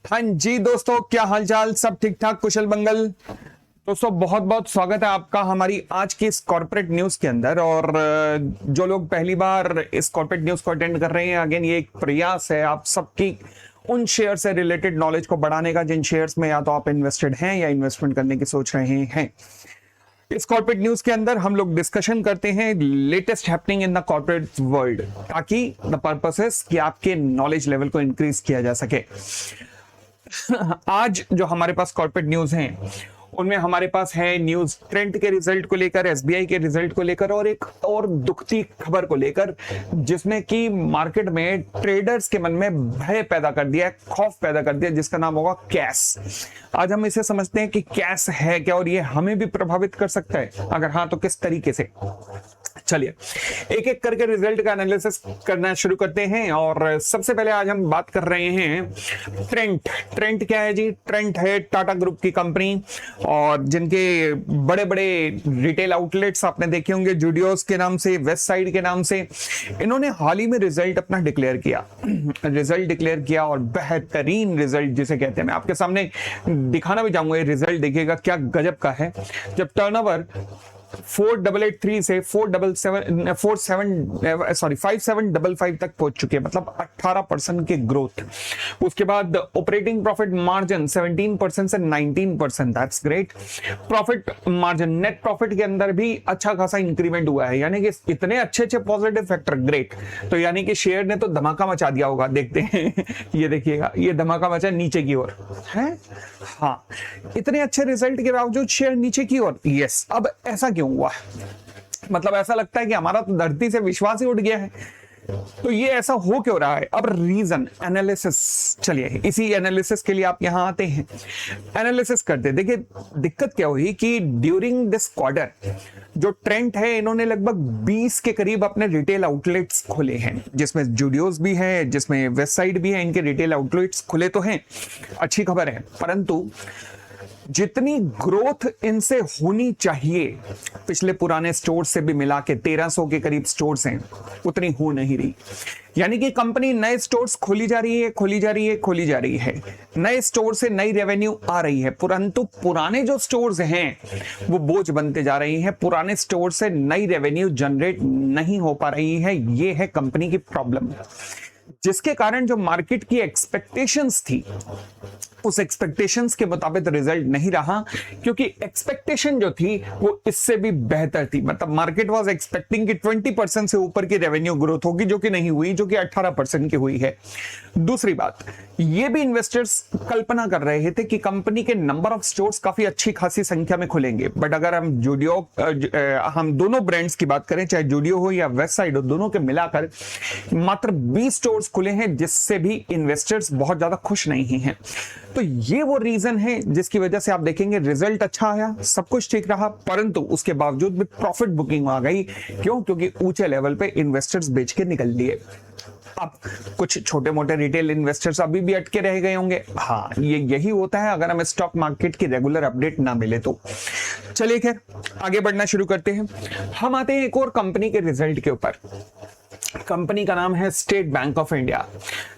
हाँ जी दोस्तों, क्या हालचाल? सब ठीक ठाक, कुशल मंगल। दोस्तों बहुत बहुत स्वागत है आपका हमारी आज की इस कॉर्पोरेट न्यूज के अंदर। और जो लोग पहली बार इस कॉर्पोरेट न्यूज को अटेंड कर रहे हैं, अगेन ये एक प्रयास है आप सबकी उन शेयर से रिलेटेड नॉलेज को बढ़ाने का जिन शेयर्स में या तो आप इन्वेस्टेड हैं या इन्वेस्टमेंट करने की सोच रहे हैं। इस कॉर्पोरेट न्यूज के अंदर हम लोग डिस्कशन करते हैं latest happening in the corporate world, ताकि द पर्पस इज कि आपके नॉलेज लेवल को इंक्रीज किया जा सके। आज जो हमारे पास कॉर्पोरेट न्यूज हैं उनमें हमारे पास है न्यूज ट्रेंट के रिजल्ट को लेकर, एसबीआई के रिजल्ट को लेकर और एक और दुखती खबर को लेकर, जिसने कि मार्केट में ट्रेडर्स के मन में भय पैदा कर दिया, खौफ पैदा कर दिया, जिसका नाम होगा कैश। आज हम इसे समझते हैं कि कैश है क्या और ये हमें भी प्रभावित कर सकता है, अगर हाँ तो किस तरीके से। चलिए एक एक करके रिजल्ट का एनालिसिस करना शुरू करते हैं। और सबसे पहले आज हम बात कर रहे हैं ट्रेंट। ट्रेंट क्या है जी? ट्रेंट है टाटा ग्रुप की कंपनी, और जिनके बड़े बड़े रिटेल आउटलेट्स आपने देखे होंगे, जूडियोस के नाम से, वेस्ट साइड के नाम से। इन्होंने हाल ही में रिजल्ट अपना डिक्लेयर किया और बेहतरीन रिजल्ट जिसे कहते हैं, मैं आपके सामने दिखाना भी चाहूंगा। ये रिजल्ट देखिएगा क्या गजब का है। जब टर्नओवर 4883 से 5755 तक पहुंच चुके हैं, मतलब 18% के ग्रोथ। उसके बाद ऑपरेटिंग प्रॉफिट मार्जिन 17% से 19%, that's great. Profit margin, net profit के अंदर भी अच्छा खासा इंक्रीमेंट हुआ है, यानी कि इतने अच्छे अच्छे पॉजिटिव फैक्टर, ग्रेट। तो यानी कि शेयर ने तो धमाका मचा दिया होगा। देखते हैं ये देखिएगा, ये धमाका मचा नीचे की ओर है। हाँ, इतने अच्छे रिजल्ट के बावजूद शेयर नीचे की ओर। यस, अब ऐसा क्यों हुआ? मतलब ऐसा लगता है कि हमारा तो धरती से विश्वास ही उठ गया है। तो ये ऐसा हो क्यों रहा है? अब रीजन एनालिसिस, चलिए इसी एनालिसिस के लिए आप यहां आते हैं, एनालिसिस करते हैं। देखिए दिक्कत क्या हुई कि ड्यूरिंग दिस क्वार्टर जो ट्रेंट है, इन्होंने लगभग 20 के करीब अपने रिटेल आउटलेट्स खोले हैं, जिसमें जूडियोस भी है, जिसमें वेस्ट साइड भी है। इनके रिटेल आउटलेट्स खुले तो हैं, अच्छी खबर है, परंतु जितनी ग्रोथ इनसे होनी चाहिए पिछले पुराने स्टोर से भी मिला के 1300 के करीब स्टोर्स हैं, उतनी हो नहीं रही। यानी कि कंपनी नए स्टोर्स खोली जा रही है, नए स्टोर से नई रेवेन्यू आ रही है, परंतु पुराने जो स्टोर्स हैं वो बोझ बनते जा रही हैं। पुराने स्टोर से नई रेवेन्यू जनरेट नहीं हो पा रही है। ये है कंपनी की प्रॉब्लम, जिसके कारण जो मार्केट की एक्सपेक्टेशंस थी उस एक्सपेक्टेशंस के मुताबिक रिजल्ट नहीं रहा, क्योंकि एक्सपेक्टेशन जो थी वो इससे भी बेहतर थी। मतलब मार्केट वाज एक्सपेक्टिंग कि 20% से ऊपर की रेवेन्यू ग्रोथ होगी, जो कि नहीं हुई, जो कि 18% की हुई है। दूसरी बात, ये भी इन्वेस्टर्स कल्पना कर रहे थे कि कंपनी के नंबर ऑफ स्टोर्स काफी अच्छी खासी संख्या में खुलेंगे, बट अगर हम दोनों ब्रांड्स की बात करें, चाहे जूडियो हो या वेस्ट साइड हो, दोनों के मिलाकर मात्र 20 स्टोर्स खुले हैं, जिससे भी इन्वेस्टर्स बहुत ज्यादा खुश नहीं हैं। तो ये वो रीजन है जिसकी वजह से आप देखेंगे रिजल्ट अच्छा आया, सब कुछ ठीक रहा, परंतु उसके बावजूद भी प्रॉफिट बुकिंग आ गई। क्यों? क्योंकि ऊंचे लेवल पे इन्वेस्टर्स बेच के निकल लिए। अब कुछ छोटे मोटे रिटेल इन्वेस्टर्स अभी भी अटके रह गए होंगे। हाँ, ये यही होता है अगर हमें स्टॉक मार्केट की रेगुलर अपडेट ना मिले तो। चलिए खैर आगे बढ़ना शुरू करते हैं। हम आते हैं एक और कंपनी के रिजल्ट के ऊपर। कंपनी का नाम है state Bank of India.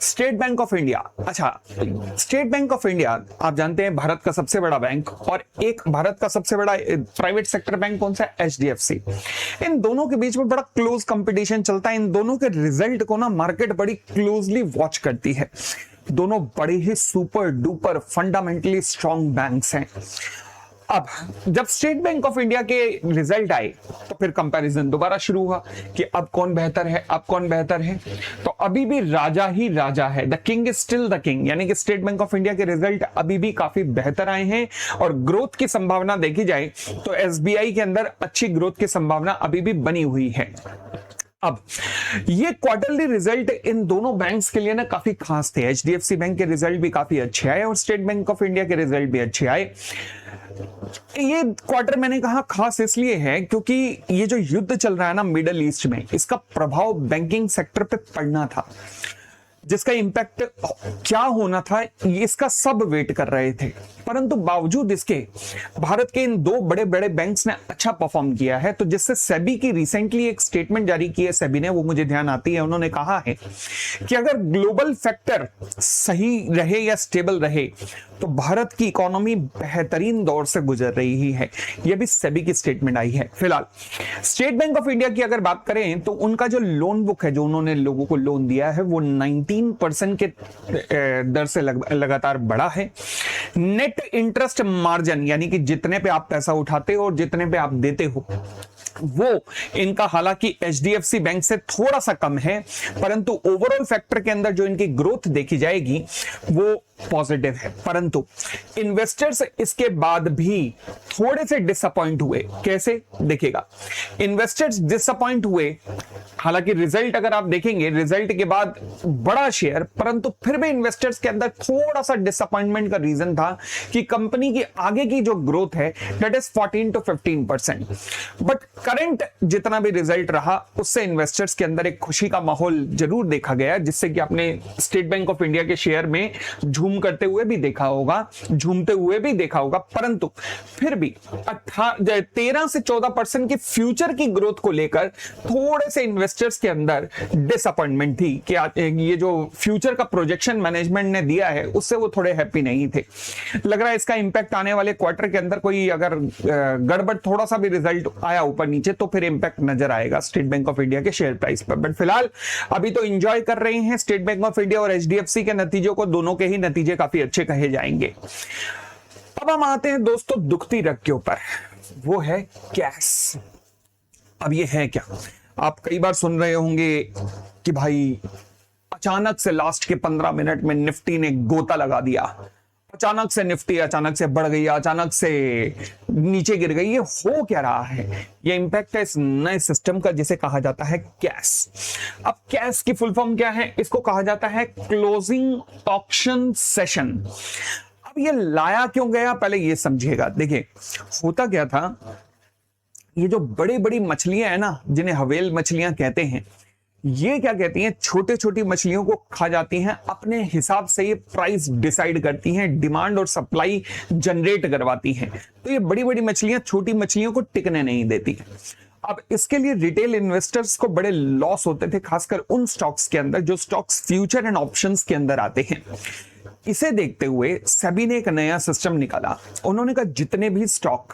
State Bank of India, अच्छा, स्टेट बैंक ऑफ इंडिया आप जानते हैं भारत का सबसे बड़ा बैंक, और एक भारत का सबसे बड़ा प्राइवेट सेक्टर बैंक कौन सा है? एचडीएफसी। इन दोनों के बीच में बड़ा क्लोज कंपटीशन चलता है। इन दोनों के रिजल्ट को ना मार्केट बड़ी क्लोजली वॉच करती है। दोनों बड़े ही super duper fundamentally strong banks हैं। अब जब स्टेट बैंक ऑफ इंडिया के रिजल्ट आए तो फिर कंपैरिजन दोबारा शुरू हुआ कि अब कौन बेहतर है, तो अभी भी राजा ही राजा है, the king is still the king. यानी कि स्टेट बैंक ऑफ इंडिया के रिजल्ट अभी भी काफी बेहतर आए हैं, और ग्रोथ की संभावना देखी जाए तो एसबीआई के अंदर अच्छी ग्रोथ की संभावना अभी भी बनी हुई है। अब ये क्वार्टरली रिजल्ट इन दोनों बैंक्स के लिए ना काफी खास थे। एचडीएफसी बैंक के रिजल्ट भी काफी अच्छे आए और स्टेट बैंक ऑफ इंडिया के रिजल्ट भी अच्छे आए। ये क्वार्टर मैंने कहा खास इसलिए है क्योंकि ये जो युद्ध चल रहा है ना मिडल ईस्ट में, इसका प्रभाव बैंकिंग सेक्टर पे पड़ना था। जिसका इंपैक्ट क्या होना था इसका सब वेट कर रहे थे, परंतु बावजूद इसके भारत के इन दो बड़े बड़े बैंक्स ने अच्छा परफॉर्म किया है। तो जिससे सेबी की रिसेंटली एक स्टेटमेंट जारी की है सेबी ने, वो मुझे ध्यान आती है। उन्होंने कहा है कि अगर ग्लोबल फैक्टर सही रहे या स्टेबल रहे तो भारत की इकोनॉमी बेहतरीन दौर से गुजर रही है। यह भी सेबी की स्टेटमेंट आई है। फिलहाल स्टेट बैंक ऑफ इंडिया की अगर बात करें तो उनका जो लोन बुक है, जो उन्होंने लोगों को लोन दिया है, वो 19% के दर से लगातार बढ़ा है। नेट इंटरेस्ट मार्जिन यानी कि जितने पे आप पैसा उठाते हो और जितने पे आप देते हो, वो इनका हालांकि एचडीएफसी बैंक से थोड़ा सा कम है, परंतु ओवरऑल फैक्टर के अंदर जो इनकी ग्रोथ देखी जाएगी वो पॉजिटिव है। परंतु इन्वेस्टर्स इसके बाद भी थोड़े से डिसअपॉइंट हुए। कैसे देखिएगा, इन्वेस्टर्स डिसअपॉइंट हुए, हालांकि रिजल्ट अगर आप देखेंगे, रिजल्ट के बाद बड़ा शेयर, परंतु फिर भी इन्वेस्टर्स के अंदर थोड़ा सा डिसअपॉइंटमेंट का रीजन था कि कंपनी की आगे की जो ग्रोथ है that is 14 to 15%। But current जितना भी रिजल्ट रहा उससे इन्वेस्टर्स के अंदर एक खुशी का माहौल जरूर देखा गया, जिससे कि आपने स्टेट बैंक ऑफ इंडिया के शेयर में झूम करते हुए भी देखा होगा, झूमते हुए भी देखा होगा। परंतु फिर भी 13 से 14% की फ्यूचर की ग्रोथ को लेकर थोड़े से इन्वेस्टर्स के अंदर डिसअपॉइंटमेंट थी कि ये जो फ्यूचर का प्रोजेक्शन मैनेजमेंट ने दिया है उससे वो थोड़े हैप्पी नहीं थे। लग रहा है इसका इंपैक्ट आने वाले क्वार्टर के अंदर कोई अगर गड़बड़ थोड़ा सा भी रिजल्ट आया ऊपर नीचे तो फिर इंपैक्ट नजर आएगा स्टेट बैंक ऑफ इंडिया के शेयर प्राइस पर। बट फिलहाल अभी तो एंजॉय कर रहे हैं स्टेट बैंक ऑफ इंडिया और एचडीएफसी के नतीजों को, दोनों के ही नतीजे काफी अच्छे कहे जाएंगे। अब हम आते हैं दोस्तों दुखती रग के ऊपर, वो है कैश। अब ये है क्या, आप कई बार सुन रहे होंगे कि भाई अचानक से लास्ट के 15 मिनट में निफ्टी ने गोता लगा दिया, अचानक से निफ्टी अचानक से बढ़ गई, अचानक से नीचे गिर गई। ये हो क्या रहा है? ये इंपैक्ट है इस नए सिस्टम का जिसे कहा जाता है कैश। अब कैश की फुल फॉर्म क्या है? इसको कहा जाता है क्लोजिंग ऑक्शन सेशन। अब ये लाया क्यों गया, पहले ये समझिएगा। देखिए होता क्या था, ये जो बड़ी बड़ी मछलियां है ना, जिन्हें हवेल मछलियां कहते हैं, ये क्या कहती हैं, छोटे छोटी मछलियों को खा जाती हैं, अपने हिसाब से ये प्राइस डिसाइड करती हैं, डिमांड और सप्लाई जनरेट करवाती हैं। तो ये बड़ी बड़ी मछलियां छोटी मछलियों को टिकने नहीं देती। अब इसके लिए रिटेल इन्वेस्टर्स को बड़े लॉस होते थे, खासकर उन स्टॉक्स के अंदर जो स्टॉक्स फ्यूचर एंड ऑप्शंस के अंदर आते हैं। इसे देखते हुए सेबी ने एक नया सिस्टम निकाला। उन्होंने कहा जितने भी स्टॉक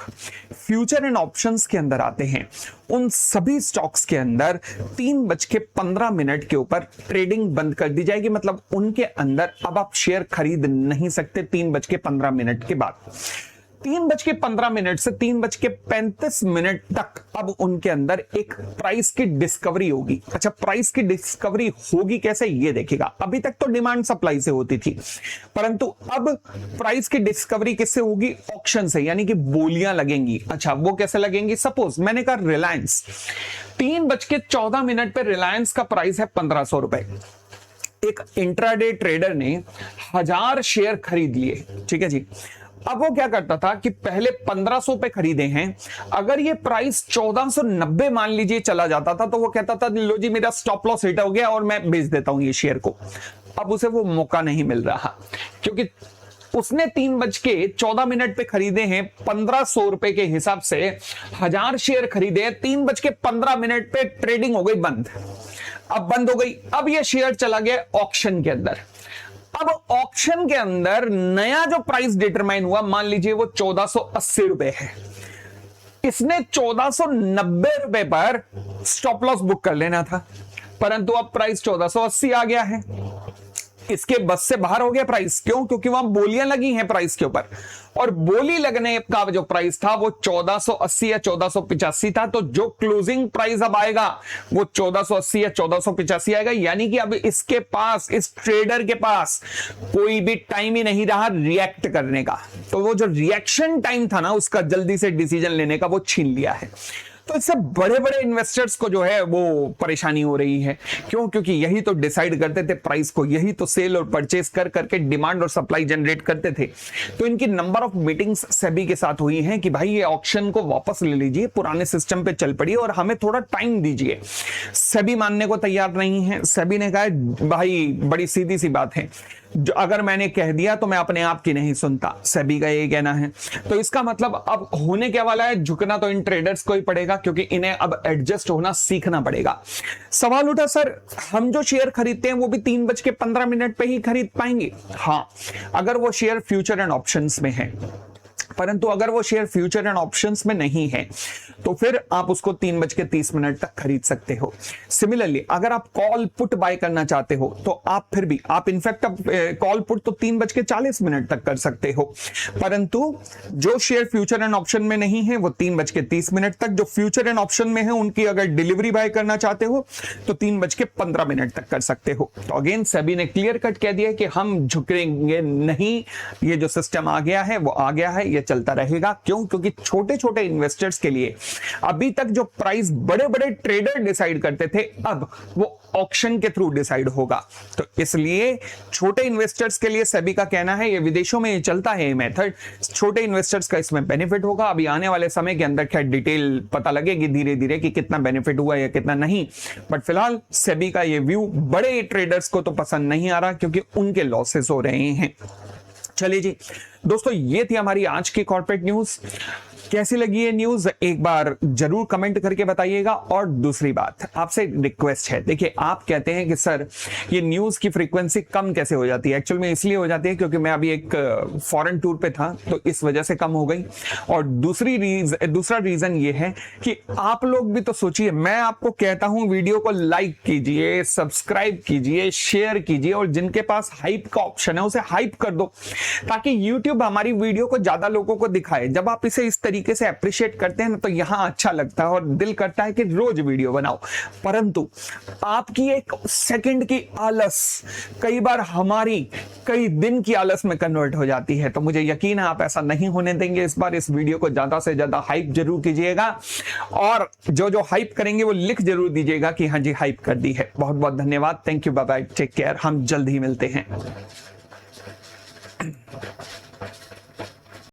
फ्यूचर एंड ऑप्शंस के अंदर आते हैं उन सभी स्टॉक्स के अंदर 3:15 के ऊपर ट्रेडिंग बंद कर दी जाएगी। मतलब उनके अंदर अब आप शेयर खरीद नहीं सकते 3:15 के बाद। 3:15 से 3:35 तक अब उनके अंदर एक प्राइस की डिस्कवरी होगी। अच्छा, प्राइस की डिस्कवरी होगी कैसे, ये देखिएगा। अभी तक तो डिमांड सप्लाई से होती थी, परंतु अब प्राइस की डिस्कवरी किससे होगी? ऑक्शन से, यानी कि बोलियां लगेंगी। अच्छा, वो कैसे लगेंगी? सपोज मैंने कहा रिलायंस, 3:14 पे रिलायंस का प्राइस है 1500 रुपए। एक इंट्राडे ट्रेडर ने 1000 शेयर खरीद लिए, ठीक है जी। अब वो क्या करता था कि पहले 1500 पे खरीदे हैं, अगर ये प्राइस 1490 मान लीजिए चला जाता था तो वो कहता था लो जी मेरा स्टॉप लॉस हिट हो गया और मैं बेच देता हूं ये शेयर को। अब उसे वो मौका नहीं मिल रहा, क्योंकि उसने 3:14 पे खरीदे हैं 1500 रुपए के हिसाब से 1000 शेयर खरीदे, 3:15 पे ट्रेडिंग हो गई बंद। अब बंद हो गई, अब ये शेयर चला गया ऑक्शन के अंदर। अब ऑक्शन के अंदर नया जो प्राइस डिटरमाइन हुआ, मान लीजिए वो 1480 रुपए है। इसने 1490 रुपए पर स्टॉप लॉस बुक कर लेना था, परंतु अब प्राइस 1480 आ गया है। इसके बस से बाहर हो गया प्राइस। क्यों? क्योंकि वहां बोलियां लगी हैं प्राइस के ऊपर, और बोली लगने का जो प्राइस था वो 1480 या 1485 था। तो जो क्लोजिंग प्राइस अब आएगा वो 1480 या 1485 आएगा। यानी कि अब इसके पास, इस ट्रेडर के पास कोई भी टाइम ही नहीं रहा रिएक्ट करने का। तो वो जो रिएक्शन टाइम था ना उसका, जल्दी से डिसीजन लेने का, वो छीन लिया है। तो इससे बड़े बड़े इन्वेस्टर्स को जो है वो परेशानी हो रही है। क्यों? क्योंकि यही तो डिसाइड करते थे प्राइस को, यही तो सेल और परचेस कर करके डिमांड और सप्लाई जनरेट करते थे। तो इनकी नंबर ऑफ मीटिंग्स सेबी के साथ हुई हैं कि भाई ये ऑक्शन को वापस ले लीजिए, पुराने सिस्टम पे चल पड़िए और हमें थोड़ा टाइम दीजिए। सेबी मानने को तैयार नहीं है। सेबी ने कहा भाई बड़ी सीधी सी बात है, जो अगर मैंने कह दिया तो मैं अपने आप की नहीं सुनता, सेबी का ये कहना है। तो इसका मतलब अब होने क्या वाला है, झुकना तो इन ट्रेडर्स को ही पड़ेगा, क्योंकि इन्हें अब एडजस्ट होना सीखना पड़ेगा। सवाल उठा सर हम जो शेयर खरीदते हैं वो भी 3:15 पे ही खरीद पाएंगे? हाँ, अगर वो शेयर फ्यूचर एंड ऑप्शंस में है। परंतु अगर वो शेयर फ्यूचर एंड ऑप्शंस में नहीं है तो फिर आप उसको 3:30 तक खरीद सकते हो। सिमिलरली अगर आप कॉल पुट बाय करना चाहते हो तो आप फिर भी इनफैक्ट कॉल पुट तो 3:40 तक कर सकते हो। परंतु जो शेयर फ्यूचर एंड ऑप्शन में नहीं है वो 3:30 तक, जो फ्यूचर एंड ऑप्शन में है उनकी अगर डिलीवरी बाय करना चाहते हो तो 3:15 तक कर सकते हो। तो अगेन सेबी ने क्लियर कट कह दिया कि हम झुकेंगे नहीं, ये जो सिस्टम आ गया है वो आ गया है, ये चलता रहेगा। क्यों? क्योंकि छोटे छोटे इन्वेस्टर्स के लिए अभी तक जो प्राइस बड़े बड़े ट्रेडर डिसाइड करते थे अब वो ऑक्शन के थ्रू डिसाइड होगा। तो इसलिए छोटे इन्वेस्टर्स के लिए सेबी का कहना है, ये विदेशों में ये चलता है ये मेथड, छोटे इन्वेस्टर्स का इसमें बेनिफिट होगा। अभी आने वाले समय के अंदर खैर डिटेल पता लगेगी धीरे धीरे कि कितना बेनिफिट हुआ या कितना नहीं, बट फिलहाल सेबी का ये व्यू बड़े ट्रेडर्स को तो पसंद नहीं आ रहा क्योंकि उनके लॉसेस हो रहे हैं। चलिए जी दोस्तों, ये थी हमारी आज की कॉर्पोरेट न्यूज। कैसी लगी ये न्यूज एक बार जरूर कमेंट करके बताइएगा। और दूसरी बात आपसे रिक्वेस्ट है, देखिए आप कहते हैं कि सर ये न्यूज की फ्रीक्वेंसी कम कैसे हो जाती है। एक्चुअल में इसलिए हो जाती है क्योंकि मैं अभी एक फॉरेन टूर पे था तो इस वजह से कम हो गई। और दूसरा रीजन ये है कि आप लोग भी तो सोचिए, मैं आपको कहता हूं वीडियो को लाइक कीजिए, सब्सक्राइब कीजिए, शेयर कीजिए और जिनके पास हाइप का ऑप्शन है उसे हाइप कर दो ताकि यूट्यूब हमारी वीडियो को ज्यादा लोगों को दिखाए। जब आप इसे इस तरीके से अप्रिशिएट करते हैं ना तो यहां अच्छा लगता है और दिल करता है कि रोज वीडियो बनाओ। परंतु आपकी एक सेकंड की आलस कई बार हमारी कई दिन की आलस में कन्वर्ट हो जाती है। तो मुझे यकीन है आप ऐसा नहीं होने देंगे। इस बार इस वीडियो को ज्यादा से ज्यादा हाइप जरूर कीजिएगा और जो जो हाइप करेंगे वो लिख जरूर दीजिएगा कि हाँ जी हाइप कर दी है। बहुत बहुत धन्यवाद। Thank you, bye bye, take care. हम जल्द ही मिलते हैं।